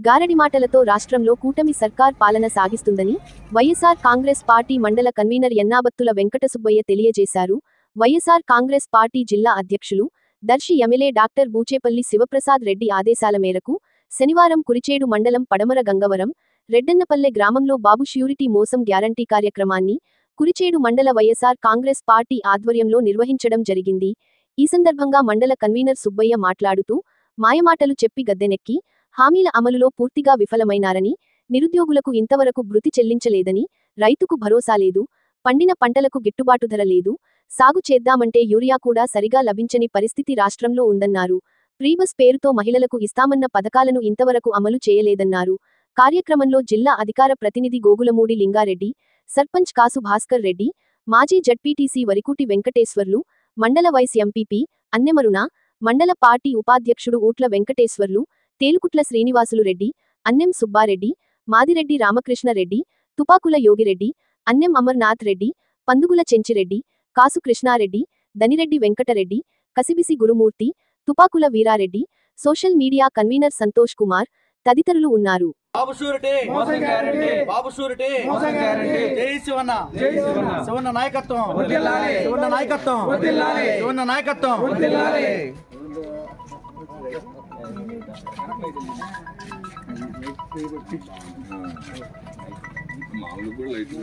గారడి మాటలతో రాష్ట్రంలో కూటమి సర్కార్ పాలన సాగిస్తుందని వైఎస్ఆర్ కాంగ్రెస్ పార్టీ మండల కన్వీనర్ యన్నాబత్తుల వెంకటసుబ్బయ్య తెలియజేశారు. వైఎస్ఆర్ కాంగ్రెస్ పార్టీ జిల్లా అధ్యక్షులు, దర్శి ఎమ్మెల్యే డాక్టర్ బూచేపల్లి శివప్రసాద్ రెడ్డి ఆదేశాల మేరకు శనివారం కురిచేడు మండలం పడమర గంగవరం, రెడ్డన్నపల్లె గ్రామంలో బాబు ష్యూరిటీ మోసం గ్యారంటీ కార్యక్రమాన్ని కురిచేడు మండల వైఎస్ఆర్ కాంగ్రెస్ పార్టీ ఆధ్వర్యంలో నిర్వహించడం జరిగింది. ఈ సందర్భంగా మండల కన్వీనర్ సుబ్బయ్య మాట్లాడుతూ, మాయమాటలు చెప్పి గద్దెనెక్కి హామీల అమలులో పూర్తిగా విఫలమైనారని, నిరుద్యోగులకు ఇంతవరకు భృతి చెల్లించలేదని, రైతుకు భరోసా లేదు, పండిన పంటలకు గిట్టుబాటు ధర లేదు, సాగు చేద్దామంటే యూరియా కూడా సరిగా లభించని పరిస్థితి రాష్ట్రంలో ఉందన్నారు. ప్రీబస్ పేరుతో మహిళలకు ఇస్తామన్న పథకాలను ఇంతవరకు అమలు చేయలేదన్నారు. కార్యక్రమంలో జిల్లా అధికార ప్రతినిధి గోగులమూడి లింగారెడ్డి, సర్పంచ్ కాసు భాస్కర్ రెడ్డి, మాజీ జడ్పీటీసీ వరికుటి వెంకటేశ్వర్లు, మండల వైస్ ఎంపీపీ అన్నెమరుణ, మండల పార్టీ ఉపాధ్యక్షుడు Ootla Venkateswarlu, Telukutla Srinivasulu Reddy, Annem Subbareddy, Madireddy Ramakrishnareddy, Tupakula Yogireddy, Annem Amarnath Reddy, Pandugula Chenchireddy, Kasu Krishnareddy, Danireddy Venkatareddy, Kasibisi Gurumurthy, Tupakula Veerareddy, social media convener Santosh Kumar తదితరులు ఉన్నారు. బాబు షూరిటీ మోసం గ్యారెంటీ, బాబు షూరిటీ మోసం గ్యారెంటీ. జై శివన్న, జై శివన్న. శివన్న నాయకత్వం వర్ధిల్లాలి, శివన్న నాయకత్వం వర్ధిల్లాలి, శివన్న నాయకత్వం వర్ధిల్లాలి. మామూలు కూడా లైట్